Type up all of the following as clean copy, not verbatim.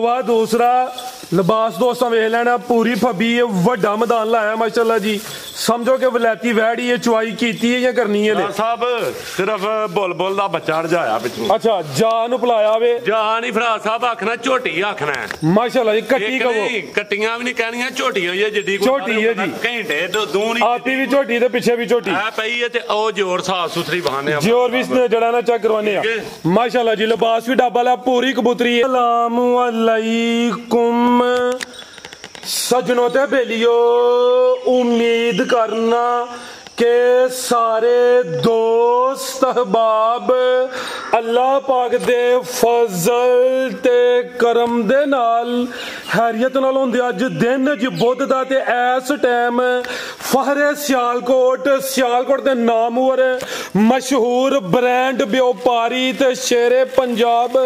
सोवा दूसरा लिबास दोस्तों वेख लेना पूरी फबी वड्डा मैदान लाया माशाल्लाह जी। समझो कि वलैती वैड़ी है चुआई कीती है या करनी है साहब सिर्फ बुलबुल दा बच्चा रजाया पिछों। अच्छा जा नु पलाया वे जा नहीं फराज साहब आखना झोटी आखना है माशाल्लाह जी। कट्टी कहो कट्टियां भी नहीं कहनियां झोटी होई है जिड्डी झोटी है जी। घंटे दो नहीं आती भी झोटी ते पीछे भी झोटी है पई है ते ओ जोर साफ सुथरी बहाने जोर भी जड़ा ना चेक करवाने माशाल्लाह जी। लिबास भी डब्बा ला पूरी कबूतरी है। अस्सलाम वालेकुम सजनों ते बेलियो उम्मीद करना के सारे दोस्त अहबाब अल्लाह पाक दे फजल ते करम दे नाल हैरियत नाल होंदे। अज दिन ज बुध दा ते इस टाइम फहरे सियालकोट दे नामवर मशहूर ब्रांड व्यापारी ते शेरे पंजाब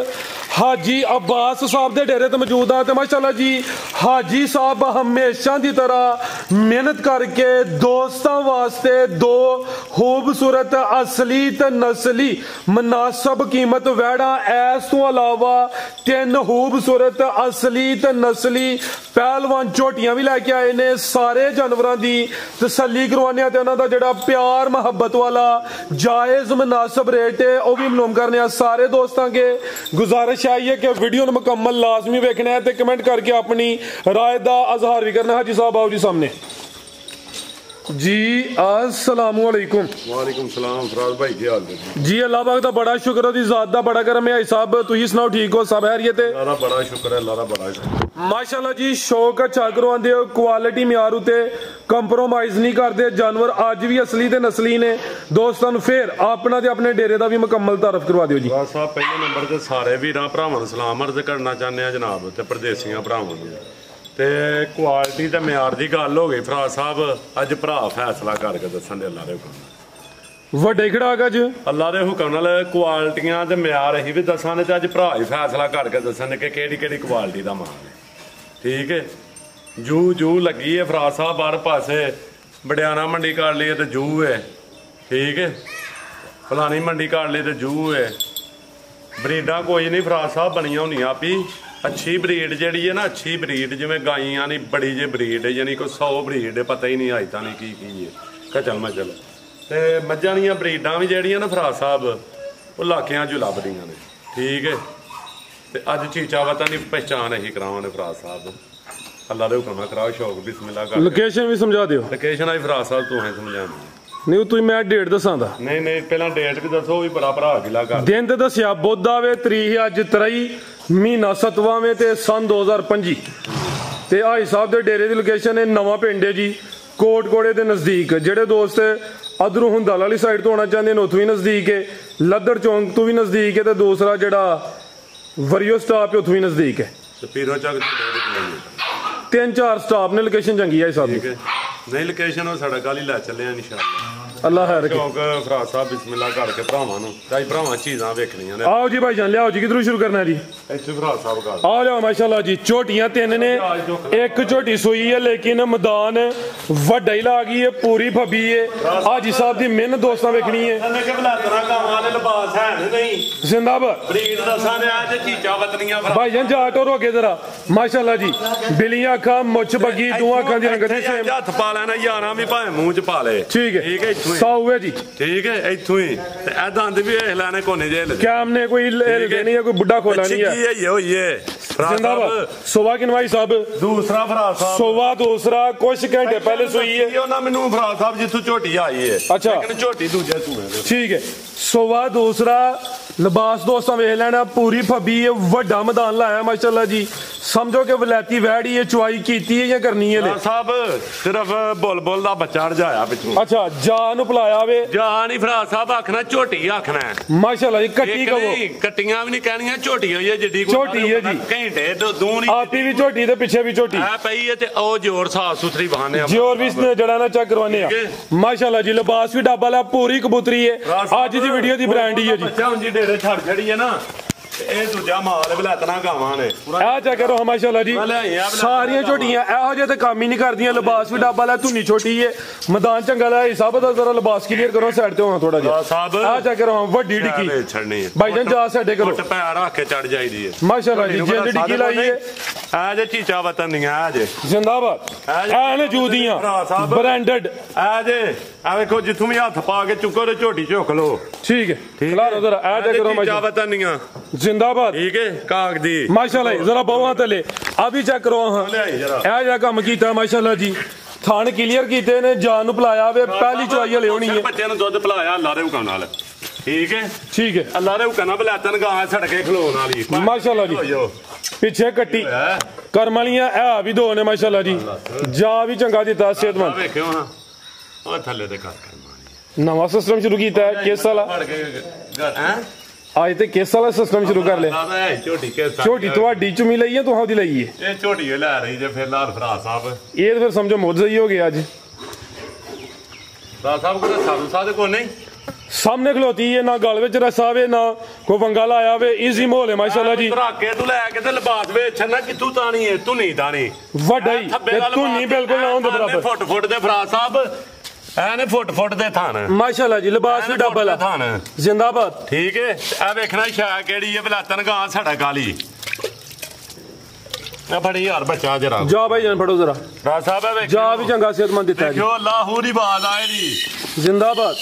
हाजी अब्बास साहब दे डेरे ते मौजूद आ। माशाल्लाह जी हाजी साहब हमेशा दी तरह मेहनत करके दोस्तां वास्ते दो खूबसूरत असली ते नस्ली मुनासब कीमत वैड़ा ऐस तो अलावा तीन खूबसूरत असली ते नस्ली पहलवान झोटियां भी लैके आए ने। सारे जानवरां दी तसल्ली करवाने ते उन्हां दा जेड़ा प्यार मोहब्बत वाला जायज मुनासब रेट है वह भी मालूम करने। सारे दोस्तां के गुजारिश है कि वीडियो मुकम्मल लाजमी देखना है ते कमेंट करके अपनी राय दा इजहार भी करना। हाजी साहब आओ जी सामने जी। अस्सलाम वालेकुम। वालेकुम सलाम फराज भाई की हाल है जी। अल्लाह पाक दा बड़ा शुक्र है, ज़ात दा बड़ा करम है। हाजी साहब तुसी सुनाओ ठीक हो सब खैरियत है? अल्लाह दा बड़ा शुक्र है, अल्लाह दा बड़ा शुक्र माशाल्लाह जी। शौक अच्छा करवांदे हो, क्वालिटी म्यार उते कंप्रोमाइज नहीं करते। जानवर अज भी असली ते नस्ली ने। दोस्तां नूं फिर अपना ते अपने डेरे दा भी मुकम्मल तारफ करवा दिओ जी। फराज साहब पहले नंबर ते सारे वीरां भरावां नूं सलाम अर्ज करना चाहते हैं जनाब ते परदेसियां भरावां नूं ते क्वालिटी ते म्यार दी गल हो गई। फराज साहब अज भरा फैसला करके दसन दे अल्लाह दे हुक्म वड्डे खड़ाक अज अल्लाह दे हुक्म नाल क्वालिटियां ते म्यार असीं भी दसांगे ते अज भरा ही फैसला करके दसन कि केड़ी क्वालिटी दा माल है। ठीक है जू लगी है फराज साहब हर पासे बडियाना मंडी कर ली तो जू है। ठीक है फलानी मंडी कर ली तो जू है। ब्रीडां कोई नहीं फराज साहब बनिया होनियां भी अच्छी ब्रीड जी है ना अच्छी ब्रीड जिमें गाइयां नहीं बड़ी जी ब्रीड है यानी कोई 100 ब्रीड है पता ही नहीं आयता नहीं की है कचल मचल ते मझां दियां ब्रीडां भी जड़ियां ना फराज साहब वो लाखियां जो लभदियां ने। ठीक है ते अज चीचा वता नहीं पहचान असीं करावांगे फराज साहब अल्लाह दे हुक्म कराओ शौक बिस्मिल्लाह कर। लोकेशन भी समझा दिओ। लोकेशन आई फराज साहब तू समझानी नहीं तुम मैं डेट दसा दा नहीं पहला डेट भी दसो भी बड़ा भरा गिला कर दिन ते दसिया बुध आवे तरीक अज 23 महीना 7वां ते सन 2025 ते हाई साहब दे डेरे दी लोकेशन है नवा पिंड है जी कोटकोड़े दे नजदीक। जेड़े दोस्त अदरों हुंदाल वाली साइड तो आना चाहते हैं उत्थों भी नजदीक है, लद्दड़ चौंक तो भी नजदीक है, तो दूसरा जेड़ा वरियो स्टाप है उत्थों भी नजदीक है। तीन चार स्टाप ने लोकेशन चंगी है साहब नहीं लोकेशन साडा कल ही लै चले इंशाअल्लाह अल्लाह खैर शौक फराज साहब बिस्मिल्लाह करके भरावां नूं ताई भरावां चीज़ां वेखणियां ने। आओ जी भाईजान लियाओ जी किधरों शुरू करना है जी? इत्थे फराज साहब कर आओ लियाओ माशाल्लाह जी। झोटियां तीन ने एक झोटी सूई है लेकिन मैदान वड्डा ही ला गई है पूरी फबी है। हाजी साहब दी मेहनत दोस्तां वेखनी है भाईजान जा टोरो अगे जरा माशाल्लाह जी। बिलियां अखा मुछ बगी दो अखा दी रंगत हथ पा लेना यारां भी भावें मूंह च पा ले। ठीक है सौ हुए जी। ठीक है इत्थों ही ते ए दंद भी वेख लैने कोने जे क्या हमने कोई हिलदे नहीं है कोई बुड्ढा खोला नहीं है जिंदाबाद। सोवा किनवाई साहब दूसरा फराज साहब सोवा दूसरा कुछ घंटे पहले सुई है ना मैनू फराज साहब जिथों झोटी आई है। अच्छा लेकिन झोटी दूजे तू है। ठीक है सोवा दूसरा लिबास दोस्तों वेख लेना पूरी फबी है वड्डा मैदान लाया माशाल्लाह जी। समझो कि वलैती वैड़ी है चुआई कीती है या करनी है साहब सिर्फ बुलबुल दा बच्चा रजाया पिछों। अच्छा जा नु पलाया वे जा नहीं फराज साहब आखना झोटी आखना है माशाल्लाह जी। कट्टी कहो कट्टियां भी नहीं कहनियां झोटी होई है जिड्डी झोटी है जी। घंटे दो नहीं आती भी झोटी ते पीछे भी झोटी है पई है ते ओ जोर साफ सुथरी बहाने जोर भी जड़ा ना चेक करवाने माशाल्लाह जी। लिबास भी डब्बा ला पूरी कबूतरी है। आज दी वीडियो दी ब्रांड ही है जी। बच्चा हुन जी डेरे छड़ छड़ी है ना ਇਹ ਦੂਜਾ ਮਾਲ ਬਲੈਤਨਾ ਗਾਵਾਂ ਨੇ ਆ ਚੈੱਕ ਕਰੋ ਮਾਸ਼ਾਅੱਲਾ ਜੀ ਸਾਰੀਆਂ ਝੋਟੀਆਂ ਇਹੋ ਜਿਹੇ ਤੇ ਕੰਮ ਹੀ ਨਹੀਂ ਕਰਦੀਆਂ ਲਿਬਾਸ ਵੀ ਡੱਬਾ ਲੈ ਧੁੰਨੀ ਛੋਟੀ ਏ ਮੈਦਾਨ ਚੰਗਾ ਲੈ ਸਭ ਦਾ ਜ਼ਰਾ ਲਿਬਾਸ ਕਲੀਅਰ ਕਰੋ ਸਾਈਡ ਤੇ ਹੋਣਾ ਥੋੜਾ ਜਿਹਾ ਆ ਚੈੱਕ ਕਰੋ ਵੱਡੀ ਡਿੱਕੀ ਛੱਡਣੀ ਹੈ ਭਾਈ ਜਾਨ ਜਾ ਸਾਡੇ ਕਰੋ ਪੈਰ ਰੱਖ ਕੇ ਚੜ ਜਾਈਦੀ ਹੈ ਮਾਸ਼ਾਅੱਲਾ ਜੀ ਜਿੰਦ ਡਿੱਕੀ ਲਾਈ ਏ ਆ ਜੇ ਚੀਚਾ ਵਤਨ ਦੀਆਂ ਆ ਜੇ ਜ਼ਿੰਦਾਬਾਦ ਆ ਨੇ ਜੂਦੀਆਂ ਬ੍ਰਾਂਡਡ ਆ ਜੇ ਆ ਵੇਖੋ ਜਿੱਥੋਂ ਵੀ ਹੱਥ ਪਾ ਕੇ ਚੁੱਕੋ ਤੇ ਝੋਟੀ ਝੁਕ ਲੋ ਠੀਕ ਹੈ ਖਿਲਾਰੋ ਜ਼ਰਾ ਆ ਦੇ ਕਰੋ ਚੀਚਾ ਵਤਨ ਦੀਆਂ ਜ਼ਿੰਦਾਬਾਦ ਠੀਕ ਹੈ ਕਾਗ ਦੀ माशाल्लाह जरा बहुआ तले अभी चेक करो हां काम किया माशाल्लाह जी थान क्लीयर कीते ने जान पिलाया वे पहली चवाई हले होनी है बच्चे दुध पिलाया अल्लाह दे हुक्म नाल ठीक है अल्लाह दे हुक्म नाल बलैतन गां सड़के खलोन वाली माशाल्लाह जी पीछे कट्टी करम वालियां है भी दो ने माशाल्लाह जी जा भी चंगा दिता सेहतमंद देखियो हां ओ थल्ले दे कर नवा सिस्टम शुरू कीता है किस साल हैं आज ते किस वाला सिस्टम शुरू कर ले झोटी ਤੁਹਾਡੀ ਚੁਮੀ ਲਈ ਹੈ ਤੁਹਾਡੀ ਲਈ ਹੈ ਇਹ ਝੋਟੀ ਲੈ ਰਹੀ ਜੇ ਫਿਰ ਲਾਲ ਫਰਾ ਸਾਹਿਬ ਇਹ ਤਾਂ ਫਿਰ ਸਮਝੋ ਮੁੱਦ ਸਹੀ ਹੋ ਗਿਆ ਅੱਜ ਫਰਾ ਸਾਹਿਬ ਕੋਲ ਸਾਧੂ ਸਾਹਿਬ ਕੋ ਨਹੀਂ ਸਾਹਮਣੇ ਖਲੋਤੀ ਹੈ ਨਾ ਗਲ ਵਿੱਚ ਰਸਾ ਵੇ ਨਾ ਕੋ ਵੰਗਾ ਲਾਇਆ ਵੇ ਈਜ਼ੀ ਮਾਹੌਲ ਹੈ ਮਾਸ਼ਾਅੱਲਾ ਜੀ ਧਰਾਕੇ ਤੂੰ ਲੈ ਕੇ ਤੇ ਲਿਬਾਸ ਵੇਚ ਨਾ ਕਿੱਥੋਂ ਤਾਣੀ ਹੈ ਤੂੰ ਨਹੀਂ ਤਾਣੀ ਵੱਡਾ ਹੀ ਤੂੰ ਨਹੀਂ ਬਿਲਕੁਲ ਨਾ ਹੁੰਦੇ ਬਰਾਬਰ ਫੁੱਟ ਦੇ ਫਰਾ ਸਾਹਿਬ ਐਨੇ ਫੁੱਟ ਦੇ ਥਾਨ ਮਾਸ਼ਾਅੱਲਾ ਜੀ ਲਿਬਾਸ ਵੀ ਡਬਲ ਥਾਨ ਜ਼ਿੰਦਾਬਾਦ ਠੀਕ ਹੈ ਆ ਵੇਖਣਾ ਸ਼ਾ ਕਿਹੜੀ ਹੈ ਬਲਾਤਨ ਗਾਂ ਸੜਕ ਵਾਲੀ ਆ ਬੜੀ ਯਾਰ ਬੱਚਾ ਜਰਾ ਜਾ ਭਾਈ ਜਾਨ ਫੜੋ ਜਰਾ ਰਾ ਸਾਹਿਬ ਆ ਵੇਖ ਜਾ ਵੀ ਚੰਗਾ ਸਿਹਤਮੰਦ ਦਿੱਤਾ ਜੀ ਦੇਖੋ ਲਾਹੌਰ ਦੀ ਬਾਤ ਆਏ ਦੀ ਜ਼ਿੰਦਾਬਾਦ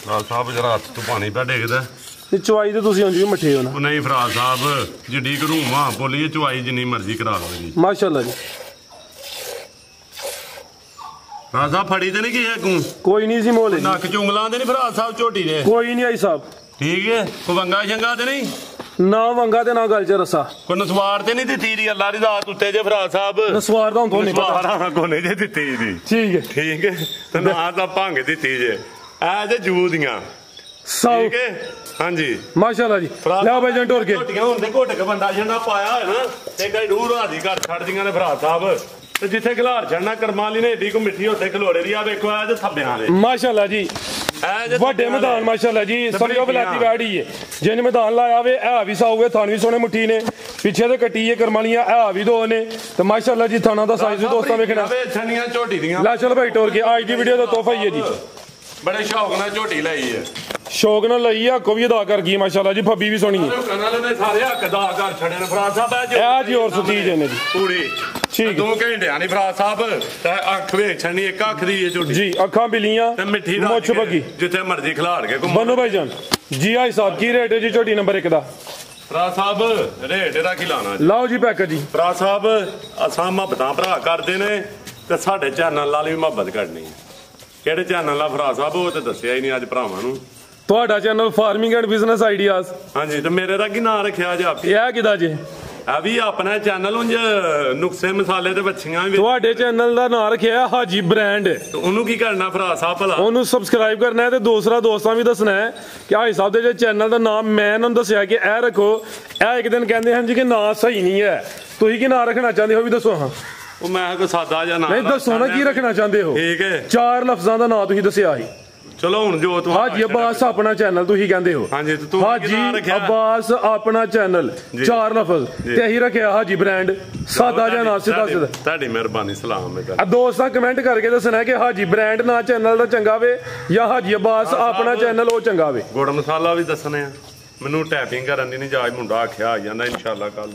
ਰਾ ਸਾਹਿਬ ਜਰਾ ਹੱਥ ਤੋਂ ਪਾਣੀ ਪਾ ਡੇਗਦਾ ਤੇ ਚਵਾਈ ਤੇ ਤੁਸੀਂ ਉਂਝ ਵੀ ਮੱਠੇ ਹੋ ਨਾ ਨਹੀਂ ਫਰਾ ਸਾਹਿਬ ਜਿੱਡੀ ਘਰੂਵਾਂ ਬੋਲੀਏ ਚਵਾਈ ਜਿੰਨੀ ਮਰਜ਼ੀ ਕਰਾ ਲਓ ਜੀ ਮਾਸ਼ਾਅੱਲਾ ਜੀ ਰਾਜਾ ਫੜੀ ਤੇ ਨਹੀਂ ਗਿਆ ਕੋਈ ਨਹੀਂ ਸੀ ਮੋਲੇ ਨੱਕ ਚੁੰਗਲਾਂ ਦੇ ਨਹੀਂ ਫਰਾ ਸਾਹਿਬ ਝੋਟੀ ਦੇ ਕੋਈ ਨਹੀਂ ਆਈ ਸਾਹਿਬ ਠੀਕ ਹੈ ਕੋ ਵੰਗਾ ਸ਼ੰਗਾ ਤੇ ਨਹੀਂ ਨਾ ਵੰਗਾ ਤੇ ਨਾ ਗੱਲ ਚ ਰਸਾ ਕੋ ਨਸਵਾਰ ਤੇ ਨਹੀਂ ਦਿੱਤੀ ਦੀ ਅੱਲਾ ਦੀ ਦਾਤ ਉੱਤੇ ਜੇ ਫਰਾ ਸਾਹਿਬ ਨਸਵਾਰ ਦਾ ਹੁਣ ਨਹੀਂ ਪਤਾ ਨਸਵਾਰ ਕੋ ਨਹੀਂ ਜੇ ਦਿੱਤੀ ਦੀ ਠੀਕ ਹੈ ਤੇ ਨਾ ਤਾਂ ਭੰਗ ਦਿੱਤੀ ਜੇ ਐ ਜੇ ਜੂ ਦੀਆਂ ਠੀਕ ਹੈ ਹਾਂਜੀ ਮਾਸ਼ਾਅੱਲਾ ਜੀ ਲੈ ਭਾਈ ਜਨ ਟੁਰ ਕੇ ਝੋਟੀਆਂ ਹੁਣ ਤੇ ਘੁੱਟ ਕੇ ਬੰਦਾ ਜੰਡਾ ਪਾਇਆ ਹੋਇਆ ਨਾ ਤੇ ਕਈ ਰੂਹ ਰਾਜੀ ਘਰ ਛੱਡਦੀਆਂ ਨੇ ਫਰਾ ਸਾਹਿਬ ਤੇ ਜਿੱਥੇ ਖਿਲਾਰ ਛੱਡਣਾ ਕਰਮਾਲੀ ਨੇ ਏਡੀ ਕੋ ਮਿੱਠੀ ਉੱਥੇ ਖਲੋੜੇ ਦੀ ਆ ਵੇਖੋ ਆ ਜੇ ਥੱਬਿਆਂ ਦੇ ਮਾਸ਼ਾਅੱਲਾ ਜੀ ਵੱਡੇ ਮੈਦਾਨ ਮਾਸ਼ਾਅੱਲਾ ਜੀ ਸਮਝੋ ਬਲਾਤੀ ਬੈੜੀ ਹੈ ਜਿੰਨ ਮੈਦਾਨ ਲਾਇਆ ਵੇ ਆ ਵੀ ਸਾਊਗੇ ਥਾਨ ਵੀ ਸੋਹਣੇ ਮੁੱਠੀ ਨੇ ਪਿੱਛੇ ਤੇ ਕੱਟੀ ਹੈ ਕਰਮਾਲੀਆਂ ਆ ਵੀ ਦੋ ਨੇ ਤੇ ਮਾਸ਼ਾਅੱਲਾ ਜੀ ਥਾਣਾ ਦਾ ਸਾਈਜ਼ ਵੀ ਦੋਸਤਾਂ ਵੇਖਣਾ ਛਣੀਆਂ ਝੋਟੀ ਦੀਆਂ ਲੈ ਚਲ ਭਾਈ ਟੋਰ ਕੇ ਅੱਜ ਦੀ ਵੀਡੀਓ ਦਾ ਤੋਹਫਾ ਹੀ ਹੈ ਜੀ ਬੜੇ ਸ਼ੌਕ ਨਾਲ ਝੋਟੀ ਲਈ ਹੈ ਸ਼ੌਕ ਨਾਲ ਲਈ ਆ ਕੋ ਵੀ ਅਦਾ ਕਰ ਗਈ ਮਾਸ਼ਾਅੱਲਾ ਜੀ ਫੱਬੀ ਵੀ ਸੋਹਣੀ ਹੈ ਕਨਾਲ ਨੇ ਸਾਰੇ ਹੱਕ ਦਾ ਕਰ ਛੜੇ ਨੇ ਫਰਾ ਸਾਹਿਬ ਇਹ ਜੀ ਹੋਰ ਸੁਤੀਜ ਨੇ ਜੀ ਪੂਰੀ ਠੀਕ 2 ਘੰਟਿਆਂ ਨਹੀਂ ਫਰਾ ਸਾਹਿਬ ਤੇ ਅੱਖ ਵੇਖਣੀ ਇੱਕ ਅੱਖ ਦੀ ਹੈ ਝੋਟੀ ਜੀ ਅੱਖਾਂ ਬਿਲੀਆਂ ਤੇ ਮਿੱਠੀ ਮੁੱਛ ਬੱਗੀ ਜਿੱਥੇ ਮਰਜ਼ੀ ਖਿਲਾੜ ਕੇ ਬੰਨੋ ਭਾਈ ਜਾਨ ਜੀ ਆਈ ਸਾਹਿਬ ਕੀ ਰੇਟ ਹੈ ਜੀ ਝੋਟੀ ਨੰਬਰ 1 ਦਾ ਫਰਾ ਸਾਹਿਬ ਰੇਟ ਇਹਦਾ ਕੀ ਲਾਣਾ ਲਾਓ ਜੀ ਪੈਕ ਜੀ ਫਰਾ ਸਾਹਿਬ ਅਸਾਂ ਮੁਹੱਬਤਾਂ ਭਰਾ ਕਰਦੇ ਨੇ ਤੇ ਸਾਡੇ ਚੈਨਲ ਨਾਲ ਵੀ ਮੁਹੱਬਤ ਕਰਨੀ ਹੈ ਕਿਹੜੇ ਚੈਨਲ ਨਾਲ ਫਰਾ ਸਾਹਿਬ ਉਹ ਤੇ ਦੱਸਿਆ ਹੀ ਨਹੀਂ ਅੱਜ ਭਰਾਵਾਂ ਨੂੰ ਤੁਹਾਡਾ channel farming and business ideas ਹਾਂਜੀ ਤੇ ਮੇਰੇ ਦਾ ਕੀ ਨਾਂ ਰੱਖਿਆ ਜੀ ਆਪ ਇਹ ਕਿਦਾ ਜੀ ਆ ਵੀ ਆਪਣਾ ਚੈਨਲ ਉਂਝ ਨੁਕਸੇ ਮਸਾਲੇ ਤੇ ਬੱਚੀਆਂ ਵੀ ਤੁਹਾਡੇ ਚੈਨਲ ਦਾ ਨਾਮ ਰੱਖਿਆ ਹਾਜੀ ਬ੍ਰਾਂਡ ਤੇ ਉਹਨੂੰ ਕੀ ਕਰਨਾ ਫਰਾ ਸਾਹਿਬ ਭਲਾ ਉਹਨੂੰ ਸਬਸਕ੍ਰਾਈਬ ਕਰਨਾ ਹੈ ਤੇ ਦੂਸਰਾ ਦੋਸਤਾਂ ਵੀ ਦੱਸਣਾ ਹੈ ਕਿ ਹਾਜੀ ਸਾਹਿਬ ਦੇ ਜੇ ਚੈਨਲ ਦਾ ਨਾਮ ਮੈਂ ਉਹਨਾਂ ਨੂੰ ਦੱਸਿਆ ਕਿ ਇਹ ਰੱਖੋ ਇਹ ਇੱਕ ਦਿਨ ਕਹਿੰਦੇ ਹਨ ਜੀ ਕਿ ਨਾਂ ਸਹੀ ਨਹੀਂ ਹੈ ਤੁਸੀਂ ਕੀ ਨਾਂ ਰੱਖਣਾ ਚਾਹੁੰਦੇ ਹੋ ਵੀ ਦੱਸੋ ਹਾਂ ਉਹ ਮੈਂ ਕੋਈ ਸਾਦਾ ਜਿਹਾ ਨਾਮ ਨਹੀਂ ਦੱਸੋ ਨਾ ਕੀ ਰੱਖਣਾ ਚਾਹੁੰਦੇ ਹੋ ਠੀਕ ਹੈ 4 ਲਫ਼ਜ਼ਾਂ ਦਾ ਨਾਂ ਤੁਸੀਂ ਦੱਸਿਆ ਸੀ ਚਲੋ ਹੁਣ ਜੋ ਤੂੰ ਹਾਜੀ ਅਬਾਸ ਆਪਣਾ ਚੈਨਲ ਤੁਸੀਂ ਕਹਿੰਦੇ ਹੋ ਹਾਂਜੀ ਤੇ ਤੂੰ ਹਾਜੀ ਅਬਾਸ ਆਪਣਾ ਚੈਨਲ 4 ਲਫ਼ਜ਼ ਤੇ ਇਹੀ ਰੱਖਿਆ ਹਾਜੀ ਬ੍ਰਾਂਡ ਸਾਦਾ ਜਿਹਾ ਨਾਂ ਸਿੱਧਾ ਸਿੱਧਾ ਤੁਹਾਡੀ ਮਿਹਰਬਾਨੀ ਸਲਾਮ ਹੈ ਆ ਦੋਸਤਾਂ ਕਮੈਂਟ ਕਰਕੇ ਦੱਸਣਾ ਕਿ ਹਾਜੀ ਬ੍ਰਾਂਡ ਨਾਂ ਚੈਨਲ ਦਾ ਚੰਗਾ ਵੇ ਜਾਂ ਹਾਜੀ ਅਬਾਸ ਆਪਣਾ ਚੈਨਲ ਉਹ ਚੰਗਾ ਵੇ ਗੁੜ ਮਸਾਲਾ ਵੀ ਦੱਸਣੇ ਆ ਮੈਨੂੰ ਟੈਪਿੰਗ ਕਰਨ ਦੀ ਨਹੀਂ ਜਾਜ ਮੁੰਡਾ ਆਖਿਆ ਆ ਜਾਂਦਾ ਇਨਸ਼ਾਅੱਲਾ ਕੱਲ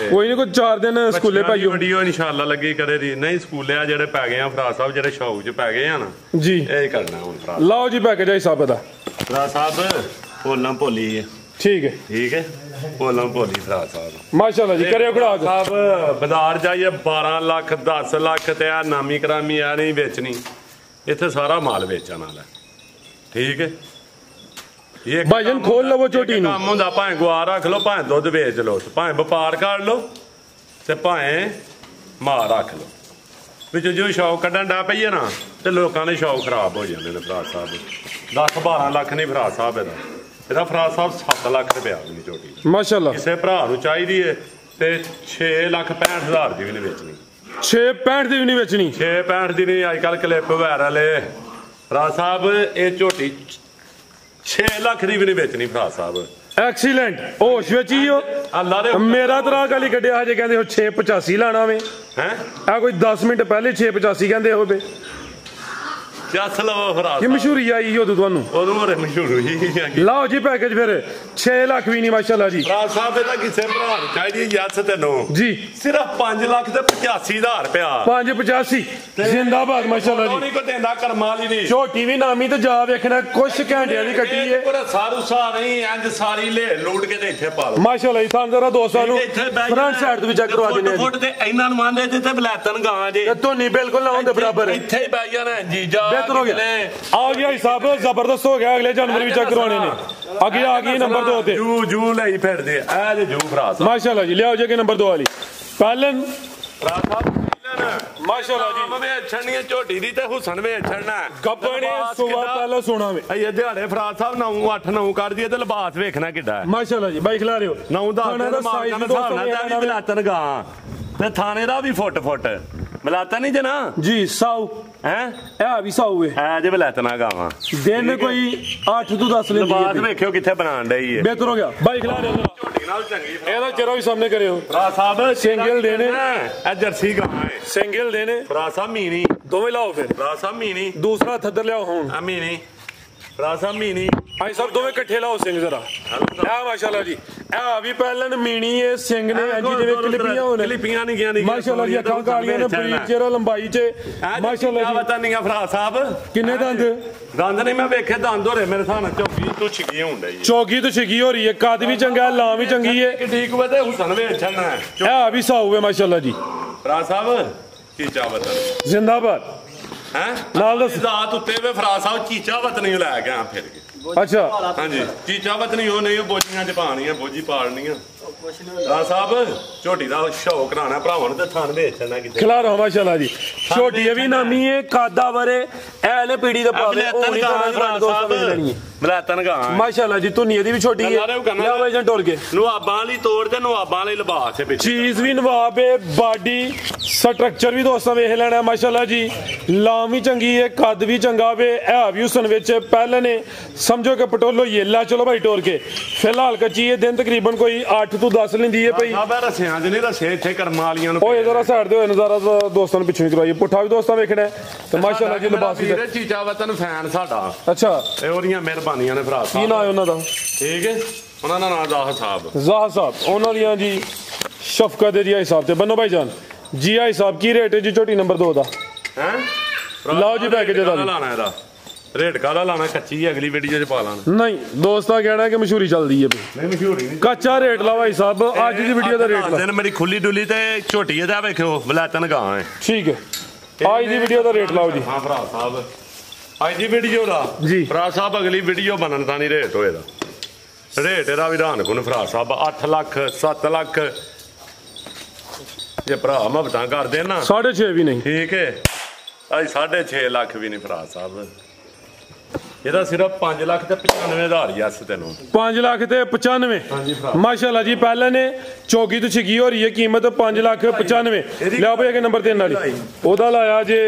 ਕੋਈ ਨਹੀਂ ਕੋਈ 4 ਦਿਨ ਸਕੂਲੇ ਭਾਈਓ ਵੀਡੀਓ ਇਨਸ਼ਾਅੱਲਾ ਲੱਗੀ ਕਰੇ ਦੀ ਨਹੀਂ ਸਕੂਲੇ ਆ ਜਿਹੜੇ ਪੈ ਗਏ ਆ ਫਰਾ ਸਾਹਿਬ ਜਿਹੜੇ ਸ਼ੌਕ 'ਚ ਪੈ ਗਏ ਆ ਨਾ ਜੀ ਇਹ ਕਰਨਾ ਹੁਣ ਫਰਾ ਲਓ ਜੀ ਪੈਕੇਜ ਆਈ ਸਾਹਿਬ ਦਾ ਫਰਾ ਸਾਹਿਬ ਭੋਲਾਂ ਭੋਲੀ ਹੈ ਠੀਕ ਹੈ ਭੋਲਾਂ ਭੋਲੀ ਫਰਾ ਸਾਹਿਬ ਮਾਸ਼ਾਅੱਲਾ ਜੀ ਕਰਿਓ ਖੜਾ ਸਾਹਿਬ ਬਾਜ਼ਾਰ ਜਾਈਏ 12 ਲੱਖ 10 ਲੱਖ ਤੇ ਆ ਨਾਮੀ ਕਰਾਮੀ ਆ ਨਹੀਂ ਵੇਚਣੀ ਇੱਥੇ ਸਾਰਾ ਮਾਲ ਵੇਚਣ ਵਾਲਾ ਠੀਕ ਹੈ ਇਹ ਭਾਈਜਨ ਖੋਲ ਲਵੋ ਝੋਟੀ ਨੂੰ ਕੰਮ ਹੁੰਦਾ ਭਾਵੇਂ ਗਵਾ ਰੱਖ ਲਓ ਭਾਵੇਂ ਦੁੱਧ ਵੇਚ ਲਓ ਭਾਵੇਂ ਵਪਾਰ ਕਰ ਲਓ ਤੇ ਭਾਵੇਂ ਮਾਲ ਰੱਖ ਲਓ ਵਿੱਚ ਜੋ ਸ਼ੌਕ ਕੱਢਣ ਡਾ ਪਈਏ ਨਾ ਤੇ ਲੋਕਾਂ ਦੇ ਸ਼ੌਕ ਖਰਾਬ ਹੋ ਜਾਂਦੇ ਨੇ ਫਰਾ ਸਾਹਿਬ 10-12 ਲੱਖ ਨਹੀਂ ਫਰਾ ਸਾਹਿਬ ਇਹਦਾ ਫਰਾ ਸਾਹਿਬ 7 ਲੱਖ ਰੁਪਇਆ ਦੀ ਝੋਟੀ ਮਾਸ਼ਾਅੱਲਾ ਕਿਸੇ ਭਰਾ ਨੂੰ ਚਾਹੀਦੀ ਹੈ ਤੇ 6,65,000 ਦੀ ਵੀ ਨਹੀਂ ਵੇਚਣੀ 665 ਦੀ ਵੀ ਨਹੀਂ ਵੇਚਣੀ 665 ਦੀ ਨਹੀਂ ਅੱਜ ਕੱਲ ਕਲਿੱਪ ਵਾਇਰਲ ਏ ਫਰਾ ਸਾਹਿਬ ਇਹ ਝੋਟੀ 6 ਲੱਖ ਦੀ ਵੀ ਨਹੀਂ ਵੇਚਣੀ ਫਰਾ ਸਾਹਿਬ ਐਕਸੀਲੈਂਟ ਹੋਸ਼ ਵਿੱਚ ਹੀ ਹੋ ਅੱਲਾ ਦੇ ਮੇਰਾ ਤਰਾ ਗਾਲੀ ਕੱਢਿਆ ਹਜੇ ਕਹਿੰਦੇ ਹੋ 685 ਲਾਣਾ ਵੇ ਹੈ ਆ ਕੋਈ 10 ਮਿੰਟ ਪਹਿਲੇ 685 ਕਹਿੰਦੇ ਹੋ ਬੇ ਚੱਸ ਲਵੋ ਫਰਾਸ ਕੀ ਮਸ਼ਹੂਰੀ ਆਈ ਉਦੋਂ ਤੁਹਾਨੂੰ ਉਦੋਂ ਮਰੇ ਮਸ਼ਹੂਰ ਹੋਈ ਲਾਓ ਜੀ ਪੈਕੇਜ ਫਿਰ 6 ਲੱਖ ਵੀ ਨਹੀਂ ਮਾਸ਼ਾਅੱਲਾ ਜੀ ਫਰਾਸ ਸਾਹਿਬ ਇਹਦਾ ਕਿਸੇ ਭਰਾ ਨੂੰ ਚਾਹੀਦੀ ਯਸ ਤੈਨੂੰ ਜੀ ਸਿਰਫ 5 ਲੱਖ ਤੇ 85,000 ਰੁਪਇਆ 585 ਜ਼ਿੰਦਾਬਾਦ ਮਾਸ਼ਾਅੱਲਾ ਜੀ ਨਹੀਂ ਕੋ ਦੇਂਦਾ ਕਰਮਾਂ ਵਾਲੀ ਨਹੀਂ ਝੋਟੀ ਵੀ ਨਾਮੀ ਤੇ ਜਾ ਵੇਖਣਾ ਕੁਛ ਘੰਟਿਆਂ ਦੀ ਕੱਟੀ ਏ ਪੂਰਾ ਸਾਰੂ ਸਾ ਨਹੀਂ ਇੰਜ ਸਾਰੀ ਲੈ ਲੂਟ ਕੇ ਤੇ ਇੱਥੇ ਪਾ ਲਓ ਮਾਸ਼ਾਅੱਲਾ ਜੀ ਸਾਨੂੰ ਜਰਾ ਦੋਸਤਾਂ ਨੂੰ ਫਰੰਟ ਸਾਈਡ ਤੋਂ ਵੀ ਚੈੱਕ ਕਰਵਾ ਦਿੰਦੇ ਫੁੱਟ ਤੇ ਇਹਨਾਂ ਨੂੰ ਆਂਦੇ ਤੇ ਬਲੈਤਨ ਗਾਂ ਜੇ ਤੇ ਧੋਨੀ ਬਿਲਕੁਲ ਨਾ ਹੁੰਦੇ ਬਰਾਬਰ ਇੱਥੇ ਹੀ ਬੈ ਜਾਣਾ ਜੀਜਾ ਬਿਹਤਰ ਹੋ ਗਿਆ ਆ ਗਿਆ ਹਿਸਾਬ ਜ਼ਬਰਦਸਤ ਹੋ ਗਿਆ ਅਗਲੇ ਜਾਨਵਰ ਵੀ ਚੈੱਕ ਕਰਵਾਉਣੇ ਨੇ ਅੱਗੇ ਆ ਗਈ ਨੰਬਰ 2 ਤੇ ਜੂ ਲਈ ਫਿਰਦੇ ਆ ਜੇ ਜੂ ਫਰਾਸ ਮਾਸ਼ਾਅੱਲਾ ਜੀ ਲਿਆਓ ਜੇ ਨੰਬਰ 2 ਵਾਲੀ ਪਹਿਲਨ ਫਰਾਸ ਸਾਹਿਬ ਮਾਸ਼ਾਅੱਲਾ ਜੀ ਮੈਂ ਛੜਨੀਆਂ ਝੋਟੀ ਦੀ ਤੇ ਹੁਸਨ ਵੇ ਛੜਨਾ ਗੱਬਣੇ ਸੁਵਾ ਪਹਿਲਾਂ ਸੋਣਾ ਵੇ ਇਹ ਦਿਹਾੜੇ ਫਰਾਸ ਸਾਹਿਬ 9 8 9 ਕਰ ਦਈਏ ਤੇ ਲਿਬਾਸ ਵੇਖਣਾ ਕਿੱਡਾ ਮਾਸ਼ਾਅੱਲਾ ਜੀ ਬਾਈ ਖਿਲਾ ਰਹੇ ਹੋ 9 10 ਦਾ ਸਾਈਜ਼ ਦੇ ਹਿਸਾਬ ਨਾਲ ਤਾਂ ਵੀ ਬਲਾਤਨ ਗਾਂ ਤੇ ਥਾਣੇ ਦਾ ਵੀ ਫੁੱਟ ਬਲਾਤਨ ਨਹੀਂ ਜਨਾ ਜੀ ਸਾਊ ਹੈ ਇਹ ਵੀ ਸਾਊ ਵੇ ਐ ਜੇ ਬਲਾਤਨਾ ਗਾਵਾਂ ਦਿਨ ਕੋਈ 8 ਤੋਂ 10 ਲੈਂਦੀ ਲਿਬਾਸ ਵੇਖਿਓ ਕਿੱਥੇ ਬਣਾਉਣ ਡਈ ਏ ਬਿਹਤਰ ਹੋ ਗਿਆ ਬਾਈ ਖਿਲਾ ਰਹੇ ਹੋ ਝੋਟੀ ਨਾਲ ਚੰਗੀ ਇਹਦਾ ਚਿਹਰਾ ਵੀ ਸਾਹਮਣੇ ਕਰਿਓ ਫਰਾਸ ਸਾਹਿਬ ਸਿੰਗਲ ਦੇਣੇ ਇਹ ਜਰਸੀ ਗਾਂ ਏ ਸਿੰਗਲ ਦੇਣੇ ਫਰਾਸ ਸਾਹਿਬ ਮੀਨੀ ਦੋਵੇਂ ਲਾਓ ਫਿਰ ਫਰਾਸ ਸਾਹਿਬ ਮੀਨੀ ਦੂਸਰਾ ਥੱਦਰ ਲਿਆਓ ਹੁਣ ਆ ਮੀਨੀ ਫਰਾਸ ਸਾਹਿਬ ਮੀਨੀ ਆਈ ਸਭ ਦੋਵੇਂ ਇਕੱਠੇ ਲਾਓ ਸਿੰਘ ਜ਼ਰਾ ਆ ਮਾਸ਼ਾਅੱਲਾ ਜੀ ਆ ਵੀ ਪਹਿਲਨ ਮੀਣੀ ਏ ਸਿੰਘ ਨੇ ਇੰਜ ਜਿਵੇਂ ਕਲਿਪੀਆਂ ਹੋਣ ਕਲਿਪੀਆਂ ਨਹੀਂ ਗਿਆ ਮਾਸ਼ਾਅੱਲਾ ਜੀ ਅੱਖਾਂ ਕਾਲੀਆਂ ਨੇ ਬਰੀਕ ਚਿਹਰਾ ਲੰਬਾਈ 'ਚ ਮਾਸ਼ਾਅੱਲਾ ਜੀ ਪਤਾ ਨਹੀਂ ਆ ਫਰਾਸ ਸਾਹਿਬ ਕਿੰਨੇ ਦੰਦ ਦੰਦ ਨਹੀਂ ਮੈਂ ਵੇਖੇ ਦੰਦ ਹੋਰੇ ਮੇਰੇ ਸਾਹਮਣੇ ਚੌਕੀ ਤੋਂ ਛਿਗੀ ਹੁੰਦਾ ਜੀ ਚੌਗੀ ਤੋਂ ਛਿਗੀ ਹੋ ਰਹੀ ਹੈ ਕੱਦ ਵੀ ਚੰਗਾ ਲਾਂ ਵੀ ਚੰਗੀ ਹੈ ਕਿ ਠੀਕ ਵੇ ਤੇ ਹੁਸਨ ਵੇ ਛਣਾ ਆ ਵੀ ਸਾਊ ਹੈ ਮਾਸ਼ਾਅੱਲਾ ਜੀ ਫਰਾਸ ਸਾਹਿਬ ਕੀ ਚਾਵਤ ਜ਼ਿੰਦਾਬਾਦ ਹੈ ਨਾਲ ਦੱਸ ਜ਼ਾਤ ਉੱਤੇ ਵੇ ਫਰਾਸ ਸਾਹਿਬ ਚੀਚਾ ਵਤਨੀ ਲੈ ਕੇ ਆ ਫਿਰ ਕੇ ਅੱਛਾ ਹਾਂਜੀ ਚੀਚਾ ਵਤਨੀ ਉਹ ਨਹੀਂ ਉਹ ਬੋਝੀਆਂ ਚ ਪਾਣੀਆਂ ਬੋਝੀ ਪਾਲਣੀਆਂ ਫਰਾਸ ਸਾਹਿਬ ਝੋਟੀ ਦਾ ਸ਼ੌਕ ਕਰਾਣਾ ਭਰਾਵਾਂ ਨੂੰ ਤੇ ਥਾਨ ਵੇਚਣਾ ਕਿਤੇ ਖਿਲਾ ਰਹਾ ਮਾਸ਼ਾਅੱਲਾ ਜੀ ਛੋਟੀ ਵੀ ਨਾਮੀ ਹੈ ਕਾਦਾ ਵਰੇ ਐ ਨੇ ਪੀੜੀ ਦਾ ਪਾਵੇ ਉਹ ਨਹੀਂ ਤਾਂ ਫਰਾਸ ਸਾਹਿਬ ਲੈਣੀ ਬਲਾਤਨ ਗਾਂ ਮਾਸ਼ਾਅੱਲਾ ਜੀ ਧੁਨੀ ਦੀ ਵੀ ਛੋਟੀ ਹੈ ਲਿਆ ਬਾਈ ਜਨ ਟੋਲ ਕੇ ਨਵਾਬਾਂ ਲਈ ਤੋੜ ਤੇ ਨਵਾਬਾਂ ਲਈ ਲਿਬਾਸ ਹੈ ਵਿੱਚ ਚੀਜ਼ ਵੀ ਨਵਾਬ ਹੈ ਬਾਡੀ ਸਟਰਕਚਰ ਵੀ ਦੋਸਤਾਂ ਵੇਖ ਲੈਣਾ ਮਾਸ਼ਾਅੱਲਾ ਜੀ ਲਾਮ ਵੀ ਚੰਗੀ ਹੈ ਕੱਦ ਵੀ ਚੰਗਾ ਵੇ ਇਹ ਵੀ ਹੁਸਨ ਵਿੱਚ ਪਹਿਲਾਂ ਨੇ ਸਮਝੋ ਕਿ ਪਟੋਲੋ ਯੇਲਾ ਚਲੋ ਭਾਈ ਟੋਰ ਕੇ ਫਿਲਹਾਲ ਕੱਚੀ ਹੈ ਦਿਨ ਤਕਰੀਬਨ ਕੋਈ 8 ਤੋਂ 10 ਲੈਂਦੀ ਹੈ ਭਾਈ ਆਹ ਰਸਿਆਂ 'ਚ ਨਹੀਂ ਰਸੇ ਇੱਥੇ ਕਰਮਾਂ ਵਾਲੀਆਂ ਨੂੰ ਓਏ ਜ਼ਰਾ ਸਾਈਡ ਤੇ ਹੋਏ ਨਜ਼ਾਰਾ ਦੋਸਤਾਂ ਨੂੰ ਪਿੱਛੋਂ ਹੀ ਕਰਵਾਈਏ ਪੁੱਠਾ ਵੀ ਦੋਸਤਾਂ ਵੇਖਣਾ ਤੇ ਮਾਸ਼ਾਅੱਲਾ ਜੀ ਲਿਬਾਸ ਵੀ ਚੀਚਾ ਵਤਨ ਫੈਨ ਸਾਡਾ ਅੱਛਾ ਇਹ ਉਹਦੀਆਂ ਮਿਹਰਬਾਨੀਆਂ ਨੇ ਭਰਾ ਕੀ ਸਾਹਿਬ ਨਾਂ ਹੈ ਉਹਨਾਂ ਦਾ ਠੀਕ ਹੈ ਉਹਨਾਂ ਦਾ ਨਾਮ ਜ਼ਾਹ ਸਾਹਿਬ ਜ਼ਾਹ ਸਾਹਿਬ ਉਹਨਾਂ ਦੀਆਂ ਜੀ ਸ਼ਫਕਤ ਦੇ ਜੀ ਹਿਸਾਬ ਤੇ ਬੰਨੋ ਭਾਈ ਜਾਨ ਜੀ ਆਈ ਸਾਹਿਬ ਕੀ ਰੇਟ ਹੈ ਜੀ ਝੋਟੀ ਨੰਬਰ 2 ਦਾ ਹੈ ਲਓ ਜੀ ਪੈਕੇਜ ਦਾ ਲਾਣਾ ਇਹਦਾ ਰੇਟ ਕਾਹਦਾ ਲਾਣਾ ਕੱਚੀ ਹੈ ਅਗਲੀ ਵੀਡੀਓ 'ਚ ਪਾ ਲਾਣਾ ਨਹੀਂ ਦੋਸਤਾਂ ਕਹਿਣਾ ਕਿ ਮਸ਼ਹੂਰੀ ਚੱਲਦੀ ਹੈ ਨਹੀਂ ਮਸ਼ਹੂਰੀ ਨਹੀਂ ਕੱਚਾ ਰੇਟ ਲਾ ਭਾਈ ਸਾਹਿਬ ਅੱਜ ਦੀ ਵੀਡੀਓ ਦਾ ਰੇਟ ਲਾ ਦਿਨ ਮੇਰੀ ਖੁੱਲੀ ਡੁੱਲੀ ਤੇ ਝੋਟੀ ਇਹਦਾ ਵੇਖਿਓ ਬਲਾਤਨ ਗਾਂ ਹੈ ਠੀਕ ਹੈ ਅੱਜ ਦੀ ਵੀਡੀਓ ਦਾ ਰੇਟ ਲਾਓ ਜੀ ਹਾਂ ਭਰਾ ਸਾਹਿਬ ਅੱਜ ਦੀ ਵੀਡੀਓ ਦਾ ਜੀ ਭਰਾ ਸਾਹਿਬ ਅਗਲੀ ਵੀਡੀਓ ਬਣਨ ਤਾਂ ਨਹੀਂ ਰੇਟ ਹੋਏਦਾ ਰੇਟ ਇਹਦਾ ਵੀ ਰਾਨ ਕੋਨ ਭਰਾ ਸਾਹਿਬ 8 ਲੱਖ 7 ਲੱਖ ਜੇ ਭਰਾ ਮਹਬਤਾਂ ਕਰਦੇ ਨਾ 6.5 ਵੀ ਨਹੀਂ ਠੀਕ ਹੈ ਅੱਜ 6.5 ਲੱਖ ਵੀ ਨਹੀਂ ਭਰਾ ਸਾਹਿਬ ਇਹਦਾ ਸਿਰਫ 5 ਲੱਖ ਤੇ 95,000 ਯਸ ਤੈਨੂੰ 5 ਲੱਖ ਤੇ 95 ਹਾਂਜੀ ਭਰਾ ਮਾਸ਼ਾਅੱਲਾ ਜੀ ਪਹਿਲਾਂ ਨੇ ਚੌਕੀ ਤੋਂ ਛਿਗੀ ਹੋ ਰਹੀ ਹੈ ਕੀਮਤ 5 ਲੱਖ 95 ਲਿਆ ਭਾਈ ਅਗੇ ਨੰਬਰ 3 ਵਾਲੀ ਉਹਦਾ ਲਾਇਆ ਜੇ